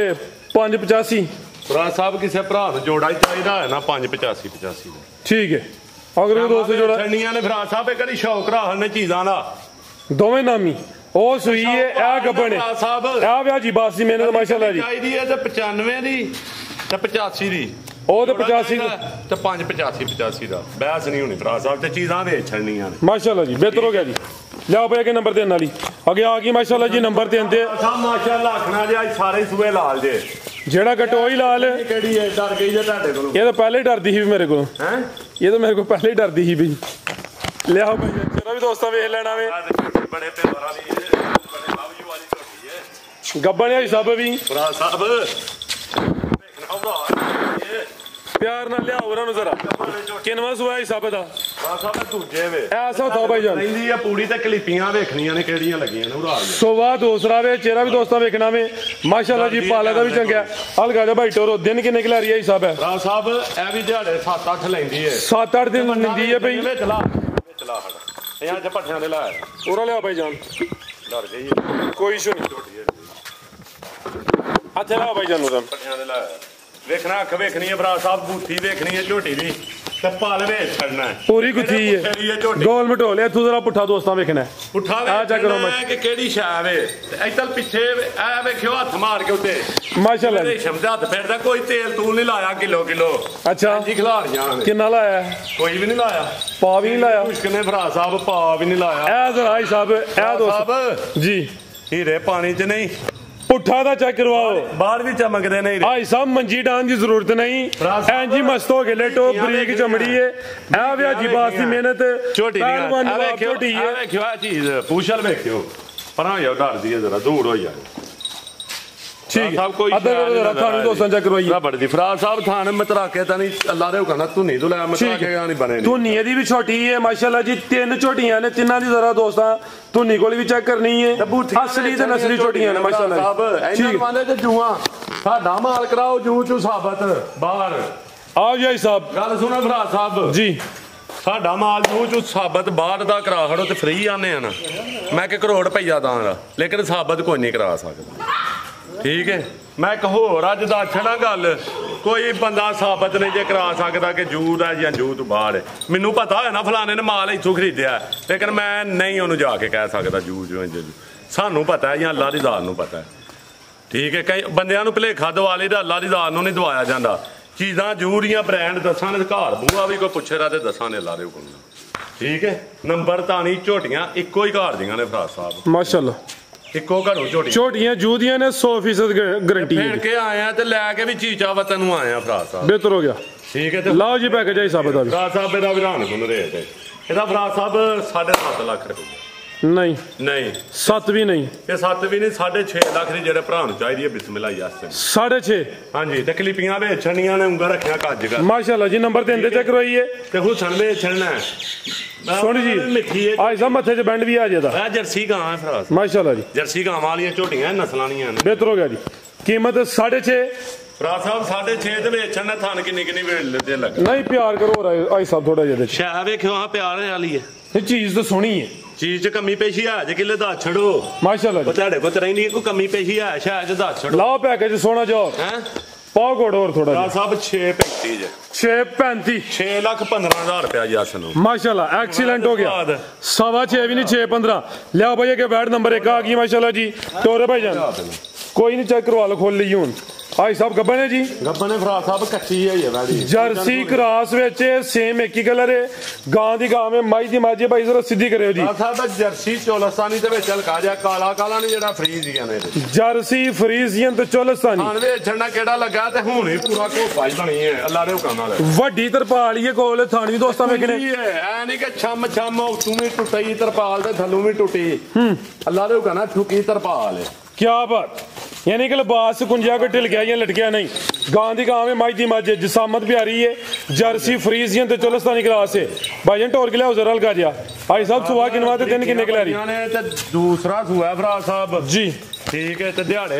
585 ਭਰਾ ਸਾਹਿਬ ਕਿਸੇ ਭਰਾ ਨੂੰ ਜੋੜਾ ਹੀ ਚਾਹੀਦਾ ਹੈ ਨਾ 585 85 ਦਾ ਠੀਕ ਹੈ ਅਗਰ ਉਹ ਦੋਸਤ ਜੋੜਾ ਛੜਨੀਆਂ ਨੇ ਭਰਾ ਸਾਹਿਬ ਇਹ ਕਦੀ ਸ਼ੌਕ ਰਾਹਲ ਨੇ ਚੀਜ਼ਾਂ ਦਾ ਦੋਵੇਂ ਨਾਮੀ ਉਹ ਸੂਈ ਹੈ ਇਹ ਗੱਬਣ ਭਰਾ ਸਾਹਿਬ ਆ ਵਿਆਹ ਜੀ ਬਾਸ ਦੀ ਮਿਹਨਤ ਮਾਸ਼ਾਅੱਲਾ ਜੀ ਚਾਹੀਦੀ ਹੈ ਤੇ 95 ਦੀ ਤੇ 85 ਦੀ ਉਹ ਤੇ 85 ਤੇ 585 ਦਾ ਬਹਿਸ ਨਹੀਂ ਹੋਣੀ ਭਰਾ ਸਾਹਿਬ ਤੇ ਚੀਜ਼ਾਂ ਵੇਚ ਛੜਨੀਆਂ ਨੇ ਮਾਸ਼ਾਅੱਲਾ ਜੀ ਬਿਹਤਰ ਹੋ ਗਿਆ ਜੀ ਲਿਆਓ ਭਾਈ ਅਗੇ ਨੰਬਰ 3 ਵਾਲੀ ਅੱਗੇ ਆ ਗਈ ਮਾਸ਼ਾਅੱਲਾ ਜੀ ਨੰਬਰ 3 ਤੇ ਸਭ ਮਾਸ਼ਾਅੱਲਾ ਆਖਣਾ ਜੇ ਅੱਜ ਸਾਰੇ ਸੂਏ ਲਾਲ ਜੇ ਜਿਹੜਾ ਕਟੋਈ ਲਾਲ ਕਿਹੜੀ ਹੈ ਡਰ ਗਈ ਜੇ ਤੁਹਾਡੇ ਕੋਲੋਂ ਇਹ ਤਾਂ ਪਹਿਲੇ ਹੀ ਡਰਦੀ ਸੀ ਮੇਰੇ ਕੋਲੋਂ ਹੈ ਇਹ ਤਾਂ ਮੇਰੇ ਕੋਲ ਪਹਿਲੇ ਹੀ ਡਰਦੀ ਸੀ ਬਈ ਲਿਆਓ ਭਾਈ ਚਲੋ ਵੀ ਦੋਸਤਾਂ ਵੇਖ ਲੈਣਾ ਵੇ ਬੜੇ ਪਿਆਰ ਵਾਲੀ ਬੜੇ ਬਾਬੂ ਵਾਲੀ ਝੋਟੀ ਹੈ ਗੱਬਣ ਹੈ ਸਭ ਵੀ ਭਰਾ ਸਾਹਿਬ ਵੇਖਣਾ ਭਰਾ ਪਿਆਰ ਨਾਲ ਲਿਆਓ ਉਹਨਾਂ ਨੂੰ ਜ਼ਰਾ ਕਿੰਨਵਾਂ ਸੂਆ ਹੈ ਸਭ ਦਾ ਭਰਾ ਸਾਹਿਬ ਦੂਜੇ ਵੇ ਐਸਾ ਥਾ ਭਾਈ ਜਾਨ ਲੈਂਦੀ ਆ ਪੂਰੀ ਤੇ ਕਲਿੱਪੀਆਂ ਵੇਖਣੀਆਂ ਨੇ ਕਿਹੜੀਆਂ ਲੱਗੀਆਂ ਨੇ ਉਰਾ ਸੋਵਾ ਦੂਸਰਾ ਵੇ ਚਿਹਰਾ ਵੀ ਦੋਸਤਾਂ ਵੇਖਣਾ ਵੇ ਮਾਸ਼ਾਅੱਲਾ ਜੀ ਪਾਲਾ ਦਾ ਵੀ ਚੰਗਾ ਹਲਕਾ ਜਿਹਾ ਭਾਈ ਟੋਰੋ ਦਿਨ ਕਿੰਨੇ ਕਿਲਾ ਰਹੀ ਹੈ ਹਿਸਾਬ ਹੈ ਭਰਾ ਸਾਹਿਬ ਇਹ ਵੀ ਦਿਹਾੜੇ 7-8 ਲੈਂਦੀ ਹੈ 7-8 ਦਿਨ ਨਿੰਦੀ ਹੈ ਭਾਈ ਚਲਾ ਚਲਾ ਹੜਾ ਇਹਨਾਂ ਚ ਪੱਠਿਆਂ ਦੇ ਲਾਇਆ ਉਰਾ ਲਿਆ ਭਾਈ ਜਾਨ ਡਰ ਗਈ ਕੋਈ ਇਸ਼ੂ ਨਹੀਂ ਹੱਥੇ ਲਾ ਭਾਈ ਜਾਨ ਨੂੰ ਪੱਠਿਆਂ ਦੇ ਲਾਇਆ ਵੇਖਣਾ ਅੱਖ ਵੇਖਣੀ ਹੈ ਭਰਾ ਸਾਹਿਬ, ਬੂਥੀ ਵੇਖਣੀ ਹੈ ਝੋਟੀ ਦੀ ਤੇ ਪਲ ਵੇਚ ਛੱਡਣਾ ਪੂਰੀ ਗੁੱਥੀ ਹੈ ਗੋਲ ਮਟੋਲੇ ਤੂੰ ਜ਼ਰਾ ਪੁੱਠਾ ਦੋਸਤਾਂ ਵੇਖਣਾ ਪੁੱਠਾ ਆ ਚੈੱਕ ਕਰੋ ਮੈਂ ਕਿ ਕਿਹੜੀ ਸ਼ੈ ਵੇ ਇੱਧਰ ਪਿੱਛੇ ਐ ਵੇਖਿਓ ਹੱਥ ਮਾਰ ਕੇ ਉੱਤੇ ਮਾਸ਼ਾਅੱਲਾ ਰੇਸ਼ਮ ਦਾ ਹੱਥ ਫੇਰਦਾ ਕੋਈ ਤੇਲ ਤੂਲ ਨਹੀਂ ਲਾਇਆ ਕਿਲੋ ਅੱਛਾ ਜੀ ਖਿਲਾਰੀਆਂ ਕਿੰਨਾ ਲਾਇਆ ਕੋਈ ਵੀ ਨਹੀਂ ਲਾਇਆ ਪਾ ਵੀ ਨਹੀਂ ਲਾਇਆ ਮੁਸ਼ਕਿਲ ਭਰਾ ਸਾਹਿਬ ਪਾ ਵੀ ਨਹੀਂ ਲਾਇਆ ਇਹ ਜ਼ਰਾ ਸਾਹਿਬ ਇਹ ਦੋਸਤ ਜੀ ਹੀਰੇ ਪਾਣੀ 'ਚ ਨਹੀਂ ਪੁੱਠਾ ਦਾ ਚੈੱਕ ਕਰਵਾਓ ਬਾਹਰ ਵੀ ਚਮਕਦੇ ਨੇ ਭਾਈ ਸਾਹਿਬ ਮੰਜੀ ਡਾਣ ਦੀ ਜ਼ਰੂਰਤ ਨਹੀਂ ਐਂਜੀ ਮਸਤ ਹੋ ਕੇ ਲੇਟੋ ਬਰੀਕ ਚਮੜੀ ਏ ਇਹ ਵਿਆਜੀ ਬਾਸ ਦੀ ਮਿਹਨਤ ਝੋਟੀ ਦੀ ਆ ਵੇਖਿਓ ਆ ਚੀਜ਼ ਪੂਛਲ ਵੇਖਿਓ ਪਰਾਂ ਹੋ ਡਰਦੀ ਹੈ ਜ਼ਰਾ ਦੂਰ ਹੋ ਜਾ ਠੀਕ ਹੈ ਅੱਧਾ ਥਾਣੀ ਦੋਸਤਾਂ ਚੈੱਕ ਕਰਵਾਈਏ ਬੜੀ ਦੀ ਫਰਾਜ਼ ਸਾਹਿਬ ਥਾਣ ਮਤਰਾਕੇ ਤਾਂ ਨਹੀਂ ਅੱਲਾ ਦੇ ਹੁਕਮ ਨਾਲ ਤੂੰ ਨਹੀਂ ਦੁਲਾ ਮਤਰਾਕੇ ਨਹੀਂ ਬਣੇ ਧੁੰਨੀ ਇਹਦੀ ਵੀ ਛੋਟੀ ਹੈ ਮਾਸ਼ਾਅੱਲਾ ਜੀ 3 ਝੋਟੀਆਂ ਨੇ ਤਿੰਨਾਂ ਦੀ ਜ਼ਰਾ ਦੋਸਤਾਂ ਧੁੰਨੀ ਕੋਲ ਵੀ ਚੈੱਕ ਕਰਨੀ ਹੈ ਅਸਲੀ ਤੇ ਨਸਲੀ ਝੋਟੀਆਂ ਨੇ ਮਾਸ਼ਾਅੱਲਾ ਸਾਹਿਬ ਇਹਨਾਂ ਵਾਂਦੇ ਤੇ ਜੂਆਂ ਸਾਡਾ ਮਾਲ ਕਰਾਓ ਜੂ ਚੂ ਸਾਬਤ ਬਾਹਰ ਆਓ ਜੀ ਸਾਹਿਬ ਗੱਲ ਸੁਣੋ ਫਰਾਜ਼ ਸਾਹਿਬ ਜੀ ਸਾਡਾ ਮਾਲ ਜੂ ਚੂ ਸਾਬਤ ਬਾਹਰ ਦਾ ਕਰਾ ਖੜੋ ਤੇ ਫ੍ਰੀ ਆਨੇ ਆ ਨਾ ਮੈਂ ਕਿ ਕਰੋੜ ਰੁਪਈਆ ਦਾਂਗਾ ਲੇਕਿਨ ਸਾਬਤ ਕੋਈ ਨਹੀਂ ਕਰਾ ਸਕਦਾ ਠੀਕ ਹੈ ਮੈਂ ਇੱਕ ਹੋਰ ਅੱਜ ਦੱਸਣਾ ਗੱਲ ਕੋਈ ਬੰਦਾ ਸਾਬਤ ਨਹੀਂ ਜੇ ਕਰਾ ਸਕਦਾ ਕਿ ਜੂ ਦਾ ਜਾਂ ਜੂ ਤੋਂ ਬਾਹਰ ਹੈ ਮੈਨੂੰ ਪਤਾ ਹੋਇਆ ਨਾ ਫਲਾਣੇ ਨੇ ਮਾਲ ਇੱਥੋਂ ਖਰੀਦਿਆ ਲੇਕਿਨ ਮੈਂ ਨਹੀਂ ਉਹਨੂੰ ਜਾ ਕੇ ਕਹਿ ਸਕਦਾ ਜੂ ਸਾਨੂੰ ਪਤਾ ਜਾਂ ਅੱਲਾ ਦੀ ਜ਼ਾਤ ਨੂੰ ਪਤਾ ਠੀਕ ਹੈ ਕਈ ਬੰਦਿਆਂ ਨੂੰ ਭੁਲੇਖਾ ਦਵਾ ਲਈਦਾ ਅੱਲਾ ਦੀ ਜ਼ਾਤ ਨੂੰ ਨਹੀਂ ਦਵਾਇਆ ਜਾਂਦਾ ਚੀਜ਼ਾਂ ਜੂ ਦੀਆਂ ਬ੍ਰਾਂਡ ਦੱਸਾਂ ਨੇ ਘਰ ਬੂਆ ਵੀ ਕੋਈ ਪੁੱਛੇ ਰਾ ਤੇ ਦੱਸਾਂ ਨੇ ਲਾ ਦਿਓ ਕੋਈ ਠੀਕ ਹੈ ਨੰਬਰ ਤਾਣੀ ਝੋਟੀਆਂ ਇੱਕੋ ਹੀ ਘਰ ਦੀਆਂ ਨੇ ਫਰਾਜ਼ ਸਾਹਿਬ ਮਾਸ਼ਾਅੱਲਾ ਇੱਕੋ ਘਰੋਂ ਝੋਟੀਆਂ ਜੂਦੀਆਂ ਨੇ 100% ਗਾਰੰਟੀ ਫੇਰ ਕੇ ਆਏ ਆ ਤੇ ਲੈ ਕੇ ਵੀ ਚੀਚਾ ਵਤਨ ਨੂੰ ਆਏ ਆ ਫਰਾਜ਼ ਸਾਹਿਬ ਬਿਹਤਰ ਹੋ ਗਿਆ ਠੀਕ ਹੈ ਤੇ ਲਾਓ ਜੀ ਪੈਕੇਜ ਆਈ ਸਾਹਿਬ ਦਾ ਫਰਾਜ਼ ਸਾਹਿਬ ਇਹਦਾ ਵਿਧਾਨ ਸੁਣ ਰੇਟ ਇਹਦਾ ਫਰਾਜ਼ ਸਾਹਿਬ 7.5 ਲੱਖ ਰੁਪਏ ਨਹੀਂ 7 ਵੀ ਨਹੀਂ ਇਹ 7 ਵੀ ਨਹੀਂ 6.5 ਲੱਖ ਦੀ ਜਿਹੜੇ ਭਰਾ ਨੂੰ ਚਾਹੀਦੀ ਹੈ ਬਿਸਮਿਲ੍ਲਾ ਯਾਸਨ 6.5 ਹਾਂਜੀ ਤੇ ਕਲਿਪੀਆਂ ਵੇਚਣੀਆਂ ਨੇ ਉਂਗਾ ਰੱਖਿਆ ਕੱਜ ਕਰ ਮਾਸ਼ਾਅੱਲਾ ਜੀ ਨੰਬਰ 3 ਤੇ ਚੈੱਕ ਕਰਵਾਈਏ ਤੇ ਹੁਸਨ ਵੇਚਣਾ ਸੁਣ ਜੀ ਮਿੱਠੀ ਹੈ ਆਈ ਸਾਹਿਬ ਮੱਥੇ 'ਚ ਬੈਂਡ ਵੀ ਆ ਜਾਦਾ ਇਹ ਜਰਸੀ ਗਾਂ ਹੈ ਫਰਾਜ਼ ਮਾਸ਼ਾਅੱਲਾ ਜੀ ਜਰਸੀ ਗਾਂ ਵਾਲੀਆਂ ਝੋਟੀਆਂ ਨਸਲਾਂੀਆਂ ਨੇ ਬਿਹਤਰ ਹੋ ਗਿਆ ਜੀ ਕੀਮਤ 6.5 ਫਰਾਜ਼ ਸਾਹਿਬ 6.5 ਤੇ ਵੇਚਣ ਥਣ ਕਿੰਨੀ ਵੇਲ ਦੇ ਲੱਗ ਨਹੀਂ ਪਿਆਰ ਕਰੋ ਆਈ ਸਾਹਿਬ ਥੋੜਾ ਜਿਹਾ ਸ਼ਾਹ ਵੇਖਿਓ ਆ ਪਿਆਰ ਵਾਲੀ ਹੈ ਇਹ ਚੀਜ਼ ਤਾਂ ਸੋਹਣੀ ਹੈ ਚੀਜ਼ 'ਚ ਕਮੀ ਪੇਸ਼ੀ ਆ ਜੇ ਕਿਲੇ ਦਾ ਛੜੋ ਮਾਸ਼ਾਅੱਲਾ ਜੀ ਤੁਹਾਡੇ ਕੋਲ ਰਹਿੰਦੀ ਕੋਈ ਕਮੀ ਪੇਸ਼ੀ ਆ ਸ਼ਾਹ 'ਚ ਦਾ ਛੜੋ ਲਾਓ ਪੈਕੇਜ ਸੋਹਣਾ ਜਾਓ ਹੈ ਪਾਓ ਕੋਡ ਹੋਰ ਥੋੜਾ ਜਿਹਾ ਸਾਹਿਬ 6.35 ਜੇ 6.35 6,15,000 ਰੁਪਇਆ ਯਾਸਨ ਮਾਸ਼ਾਅੱਲਾ ਐਕਸੀਲੈਂਟ ਹੋ ਗਿਆ 6.5 ਵੀ ਨਹੀਂ 6.15 ਲਿਆਓ ਭਾਈ ਕਿ ਬੈਡ ਨੰਬਰ 1 ਆ ਗਈ ਮਾਸ਼ਾਅੱਲਾ ਜੀ ਤੋਰੇ ਭਾਈ ਜਾਨ ਕੋਈ ਨਹੀਂ ਚੈੱਕ ਕਰਵਾ ਲਓ ਖੋਲ ਲਈ ਹੁਣ ਆਈ ਸਾਹਿਬ ਗੱਬਨ ਹੈ ਜੀ ਗੱਬਨ ਫਰਾਜ਼ ਸਾਹਿਬ ਕੱਚੀ ਹੈ ਵਾਲੀ ਜਰਸੀ ਕ੍ਰਾਸ ਵਿੱਚ ਸੇਮ ਇੱਕ ਹੀ ਕਲਰ ਹੈ ਗਾਂ ਦੀ ਗਾਂ ਵਿੱਚ ਮਾਈ ਦੀ ਮਾਝੇ ਭਾਈ ਜ਼ਰਾ ਸਿੱਧੀ ਕਰਿਓ ਜੀ ਸਾਹਿਬ ਜਰਸੀ ਚੋਲਸਤਾਨੀ ਦੇ ਵਿੱਚ ਹਲਕਾ ਜਿਹਾ ਕਾਲਾ ਨਹੀਂ ਜਿਹੜਾ ਫਰੀਜ਼ੀਆਂ ਨੇ ਜਰਸੀ ਫਰੀਜ਼ੀਅਨ ਤੇ ਚੋਲਸਤਾਨੀ ਹਾਂ ਵੇਚਣਾ ਕਿਹੜਾ ਲੱਗਾ ਤੇ ਹੁਣ ਹੀ ਪੂਰਾ ਘੋਪਾ ਹੀ ਬਣੀ ਹੈ ਅੱਲਾ ਦੇ ਹੁਕਮ ਨਾਲ ਵੱਡੀ ਤਰਪਾਲ ਹੀ ਕੋਲ ਥਾਣੀ ਦੋਸਤਾਂ ਵੇਖਣੇ ਐ ਨਹੀਂ ਕਿ ਛਮ ਤੂੰ ਵੀ ਟੁੱਟੀ ਤਰਪਾਲ ਤੇ ਥੱਲੋਂ ਵੀ ਟੁੱਟੀ ਅੱਲਾ ਦੇ ਹੁਕਮ ਨਾਲ ਠੁਕੀ ਤਰਪਾਲ ਹੈ क्या बात यानी कि लिबास कुंजा के टिल गया या लटकिया नहीं गां दी गां में माई दी माजे जिसामत भी आ रही है जर्सी फ्रीजियन ते चोलस्तानी क्लास है भाईजान टोर के लिया जरा हल्का जिया भाई साहब सुबह किनवा ते दिन किन्ने के ला रही दूसरा सुआ भरा साहब जी ठीक है ते दिहाड़े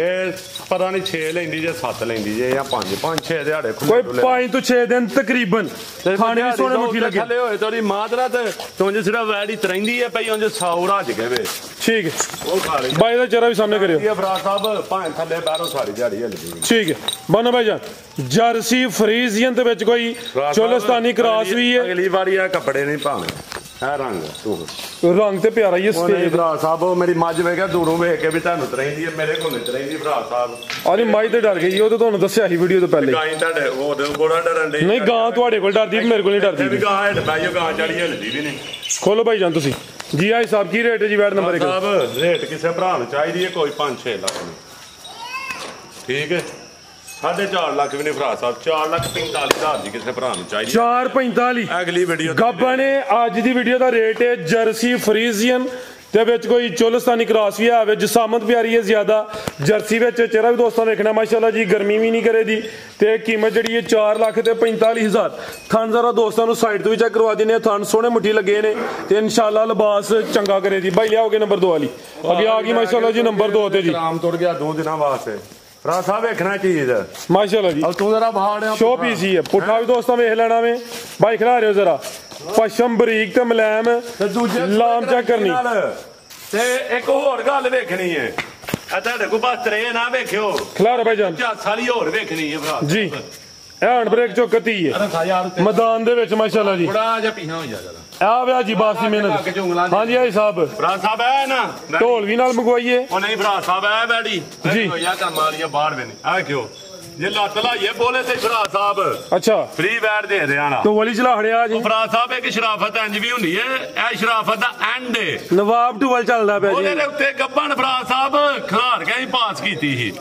पता नहीं 6 लेंदी जे 7 लेंदी जे या 5 6 दिहाड़े कोई 5 तो 6 दिन तकरीबन खाने भी सोने मुट्ठी लगे थले होए तोरी मादरा ते तुंज सिर्फ वैडी तरैंदी है पई उंज 100 राज के वे ठीक है वो खा ले भाई दा चेहरा भी सामने करियो ये भरा साहब भां थले बाहरों सारी दिहाड़ी हलदी ठीक है बनो भाईजान जर्सी फ्रीजियन दे विच कोई चोलस्तानी क्रॉस भी है अगली बारी आ कपड़े नहीं पावे है रंग तू रंग ते प्यारा ही स्टेज भरा साहब मेरी मज वेगा दूरों वेख के भी तानू तरैंदी है मेरे कोल नहीं तरैंदी भरा साहब अरे माई ते डर गई ओ तो ਤੁਹਾਨੂੰ ਦੱਸਿਆ ਸੀ ਵੀਡੀਓ ਤੋਂ ਪਹਿਲੇ ਗਾਂ ਤੁਹਾਡੇ ਹੋਰ ਬੋੜਾ ਡਰਨ ਦੇ ਨਹੀਂ ਗਾਂ ਤੁਹਾਡੇ ਕੋਲ ਡਰਦੀ ਮੇਰੇ ਕੋਲ ਨਹੀਂ ਡਰਦੀ ਵੀ ਗਾਂ ਹੈਡ ਬਾਈਓ ਗਾਂ ਚੜੀ ਹਲਦੀ ਵੀ ਨਹੀਂ ਖੋਲੋ ਭਾਈ ਜਾਨ ਤੁਸੀਂ ਜੀ ਆਈ ਸਾਹਿਬ ਕੀ ਰੇਟ ਹੈ ਜੀ ਵੈਟ ਨੰਬਰ 1 ਸਾਹਿਬ ਰੇਟ ਕਿਸੇ ਭਰਾ ਨੂੰ ਚਾਹੀਦੀ ਹੈ ਕੋਈ 5-6 ਲੱਖ ਨੂੰ ਠੀਕ ਹੈ 4.5 ਲੱਖ ਵੀ ਨਹੀਂ ਭਰਾ ਸਾਹਿਬ 4,45,000 ਦੀ ਕਿਸੇ ਭਰਾ ਨੂੰ ਚਾਹੀਦੀ 4.45 ਅਗਲੀ ਵੀਡੀਓ ਗੱਬਾ ਨੇ ਅੱਜ ਦੀ ਵੀਡੀਓ ਦਾ ਰੇਟ ਹੈ ਜਰਸੀ ਫਰੀਜ਼ੀਅਨ ਤੇ ਵਿੱਚ ਕੋਈ ਚੋਲਸਤਾਨੀ ਕ੍ਰਾਸ ਵੀ ਆਵੇ ਜਿਸਾਮਤ ਪਿਆਰੀ ਹੈ ਜ਼ਿਆਦਾ ਜਰਸੀ ਵਿੱਚ ਚਿਹਰਾ ਵੀ ਦੋਸਤਾਂ ਵੇਖਣਾ ਮਾਸ਼ਾਅੱਲਾ ਜੀ ਗਰਮੀ ਵੀ ਨਹੀਂ ਕਰੇ ਦੀ ਤੇ ਕੀਮਤ ਜਿਹੜੀ ਹੈ 4,45,000 ਥਣ ਜ਼ਰਾ ਦੋਸਤਾਂ ਨੂੰ ਸਾਈਡ ਤੋਂ ਵੀ ਚੈੱਕ ਕਰਵਾ ਦਿੰਦੇ ਆ ਥਣ ਸੋਹਣੇ ਮੁੱਠੀ ਲੱਗੇ ਨੇ ਤੇ ਇਨਸ਼ਾਅੱਲਾ ਲਿਬਾਸ ਚੰਗਾ ਕਰੇ ਦੀ ਭਾਈ ਲਿਆਓਗੇ ਨੰਬਰ 2 ਵਾਲੀ ਅੱਗੇ ਆ ਗਈ ਮਾਸ਼ਾਅੱਲਾ ਜੀ ਨੰਬਰ 2 ਤੇ ਜੀ ਆਰਾਮ ਤੁਰ ਗਿਆ 2 ਦਿਨਾਂ ਵਾਸਤੇ ਭਰਾ ਸਾਹਿਬ ਵੇਖਣਾ ਚੀਜ਼ ਮਾਸ਼ਾਅੱਲਾ ਜੀ ਤੂੰ ਜ਼ਰਾ ਬਾਹਰ ਸ਼ੋ ਪੀਸ ਹੀ ਹੈ ਪੁੱਠਾ ਵੀ ਦੋਸਤਾਂ ਵੇਖ ਲੈਣਾ ਵੇ ਭਾਈ ਖਿਲਾ ਰਿਓ ਜ਼ਰਾ ਪਸ਼ਮ ਬਰੀਕ ਤੇ ਮੁਲਾਇਮ ਤੇ ਦੂਜੇ ਲਾਮ ਚੈੱਕ ਕਰਨੀ ਤੇ ਇੱਕ ਹੋਰ ਗੱਲ ਵੇਖਣੀ ਹੈ ਆ ਤੁਹਾਡੇ ਕੋਲ ਬਸ ਤਰੇ ਨਾ ਵੇਖਿਓ ਖਿਲਾ ਰਿਹਾ ਭਾਈ ਜਾਨ ਝਾਸ ਵਾਲੀ ਹੋਰ ਵੇਖਣੀ ਹੈ ਭਰਾ ਜੀ हैंड ब्रेक चो कती है मैदान दे विच माशाल्लाह जी थोड़ा जिहा पीछा हो जा जरा आ वे जी बास दी मेहनत हां जी भाई साहब भरा साहब है ना ढोल भी नाल मंगवाइए ओ नहीं भरा साहब है बैठी जी या कर मारिया बाहर भी नहीं आ क्यों ये लत लाइए बोले ते भरा साहब अच्छा फ्री बैट दे दे आना तो वली चला खड़िया जी भरा साहब एक शराफत इंज भी हुंदी है ए शराफत दा एंड है नवाब टूवल चलदा पिया ਉਹਦੇ जी ਦੇ ਉੱਤੇ ਗੱਬਣ ਭਰਾ ਸਾਹਿਬ ਖਿਲਾਰ ਕੇ ਹੀ ਪਾਸ ਕੀਤੀ ਸੀ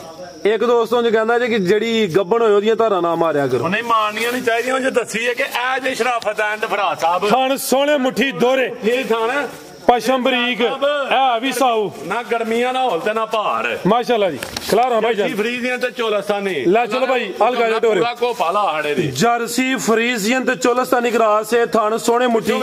एक दोस्तों जो कहता है कि जड़ी गब्बन होई ओदियां धारा ना मारिया करो ਨਹੀਂ ਮਾਰਨੀਆਂ ਨਹੀਂ ਚਾਹੀਦੀਆਂ ਜੇ ਦੱਸੀ ਹੈ ਕਿ ਇਹ ਜੇ ਸ਼ਰਾਫਤ ਐਂਡ ਭਰਾ ਸਾਹਿਬ थान सोने मुट्ठी दोरे ਇਹ ਥਾਣ पशम बरीक है भी साऊ ਨਾ ਗਰਮੀਆਂ ਨਾ ਹੋਲ ਤੇ ਨਾ ਭਾਰ माशाल्लाह जी खिलारा भाई ਜੀ जान ਫਰੀਦੀਆਂ ਤੇ ਚੋਲਸਤਾਨੀ ला चलो भाई अलगा जा डोरे ਪੂਰਾ ਕੋ ਪਾਲਾ ਹੜੇ ਦੀ जर्सी फ्रीजियन ते चोलस्तानी क्रास से थान सोने मुट्ठी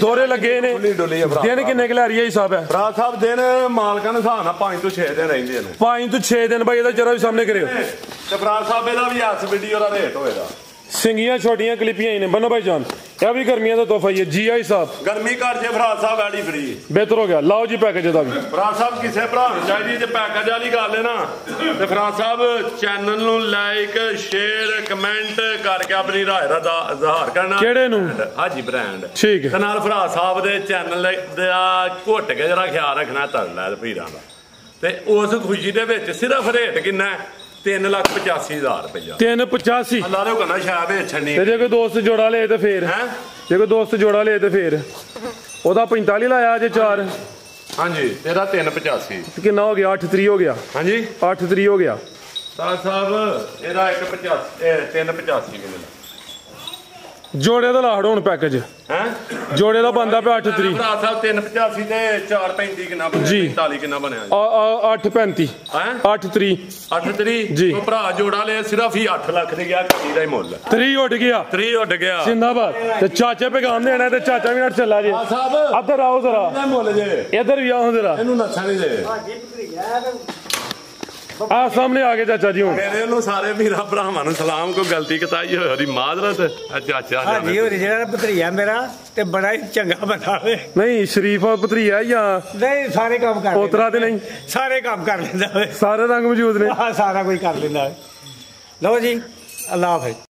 दोरे लगे ने दिन किन्ने खिलारी है हिसाब है ਭਰਾ ਸਾਹਿਬ ਦਿਨ ਮਾਲਕਾਂ ਦੇ ਹਿਸਾਬ ਨਾਲ 5 ਤੋਂ 6 ਦਿਨ ਰਹਿੰਦੇ ਨੇ 5 ਤੋਂ 6 दिन भाई ਇਹਦਾ ਜਰਾ ਵੀ ਸਾਹਮਣੇ ਕਰਿਓ ਤੇ ਭਰਾ ਸਾਹਿਬ ਇਹਦਾ ਵੀ ਐਸ ਵੀਡੀਓ ਦਾ ਰੇਟ ਹੋਏਗਾ ਸਿੰਗੀਆਂ ਛੋਟੀਆਂ ਕਲਿੱਪੀਆਂ ਹੀ ਨੇ ਬੰਨੋ ਭਾਈ ਜਾਨ ਇਹ ਵੀ ਗਰਮੀਆਂ ਦਾ ਤੋਹਫਾ ਹੀ ਹੈ ਜੀ ਆਈ ਸਾਹਿਬ ਗਰਮੀ ਕਰ ਜੇ ਭਰਾ ਸਾਹਿਬ ਐਡੀ ਫਰੀ ਬਿਹਤਰ ਹੋ ਗਿਆ ਲਾਓ ਜੀ ਪੈਕੇਜ ਦਾ ਵੀ ਭਰਾ ਸਾਹਿਬ ਕਿਸੇ ਭਰਾ ਨੂੰ ਚਾਹੀਦੀ ਜੇ ਪੈਕੇਜ ਵਾਲੀ ਗੱਲ ਹੈ ਨਾ ਤੇ ਭਰਾ ਸਾਹਿਬ ਚੈਨਲ ਨੂੰ ਲਾਈਕ ਸ਼ੇਅਰ ਕਮੈਂਟ ਕਰਕੇ ਆਪਣੀ ਰਾਏ ਦਾ ਇਜ਼ਹਾਰ ਕਰਨਾ ਕਿਹੜੇ ਨੂੰ ਹਾਜੀ ਬ੍ਰਾਂਡ ਠੀਕ ਹੈ ਤੇ ਨਾਲ ਭਰਾ ਸਾਹਿਬ ਦੇ ਚੈਨਲ ਦਾ ਘੁੱਟ ਕੇ ਜਰਾ ਖਿਆਲ ਰੱਖਣਾ ਤਰਲਾ ਭੀਰਾਂ ਦਾ ਤੇ ਉਸ ਖੁਸ਼ੀ ਦੇ ਵਿੱਚ ਸਿਰਫ ਰੇਟ ਕਿੰਨਾ 3,85,000 ਰੁਪਇਆ 385 ਅੱਲਾ ਦੇ ਹੁਕਮ ਨਾਲ ਸ਼ਾਇਦ ਛੱਡਣੀ ਤੇ ਜੇ ਕੋਈ ਦੋਸਤ ਜੋੜਾ ਲੇ ਤੇ ਫੇਰ ਹੈ ਜੇ ਕੋਈ ਦੋਸਤ ਜੋੜਾ ਲੇ ਤੇ ਫੇਰ ਉਹਦਾ 45 ਲਾਇਆ ਜੇ 4 ਹਾਂਜੀ ਤੇਰਾ 385 ਕਿੰਨਾ ਹੋ ਗਿਆ 8 3 ਹੋ ਗਿਆ ਹਾਂਜੀ 8 3 ਹੋ ਗਿਆ ਸਾਹਿਬ ਇਹਦਾ 185 385 ਮਿਲਦਾ ਜੋੜੇ ਦਾ ਲਾੜ ਹੁਣ ਪੈਕੇਜ ਹੈ ਜੋੜੇ ਦਾ ਬੰਦਾ ਪਿਆ 8 3 ਭਰਾ ਸਾਹਿਬ 385 ਤੇ 435 ਕਿੰਨਾ ਬਣਿਆ ਜੀ। 45 ਕਿੰਨਾ ਬਣਿਆ 8 35 ਹੈ 8 3 8 3 ਜੀ। ਉਹ ਭਰਾ ਜੋੜਾ ਲਿਆ ਸਿਰਫ ਹੀ 8 ਲੱਖ ਦੇ ਗਿਆ ਗੱਡੀ ਦਾ ਹੀ ਮੁੱਲ 3 ਉੱਡ ਗਿਆ 3 ਉੱਡ ਗਿਆ ਜਿੰਦਾਬਾਦ ਤੇ ਚਾਚੇ ਪੈਗਾਮ ਦੇਣਾ ਤੇ ਚਾਚਾ ਵੀ ਨਾਲ ਚੱਲਾ ਜੇ ਸਾਹਿਬ ਇੱਧਰ ਆਓ ਜ਼ਰਾ ਇਹਦਾ ਮੁੱਲ ਜੇ ਇੱਧਰ ਵੀ ਆਓ ਜ਼ਰਾ ਇਹਨੂੰ ਨੱਥਾ ਨਹੀਂ ਦੇ ਆ ਸਾਹਮਣੇ ਆ ਗਏ ਚਾਚਾ ਜੀ ਹੁਣ ਮੇਰੇ ਨੂੰ ਸਾਰੇ ਵੀਰਾਂ ਭਰਾਵਾਂ ਨੂੰ ਸਲਾਮ ਕੋਈ ਗਲਤੀ ਕਤਾਈ ਹੋਈ ਉਹਦੀ ਮਾਜ਼ਰਤ ਚਾਚਾ ਹਾਂਜੀ ਉਹ ਜਿਹੜਾ ਭਤਰੀਆ ਮੇਰਾ ਤੇ ਬੜਾ ਹੀ ਚੰਗਾ ਬੰਦਾ ਵੇ ਨਹੀਂ ਸ਼ਰੀਫ ਭਤਰੀਆ ਜਾਂ ਨਹੀਂ ਸਾਰੇ ਕੰਮ ਕਰ ਪੋਤਰਾ ਤੇ ਨਹੀਂ ਸਾਰੇ ਕੰਮ ਕਰ ਲੈਂਦਾ ਵੇ ਸਾਰੇ ਰੰਗ ਮੌਜੂਦ ਨੇ ਸਾਰਾ ਕੁਝ ਕਰ ਲੈਂਦਾ ਵੇ ਲਓ ਜੀ ਅੱਲਾ ਹਾਫਿਜ਼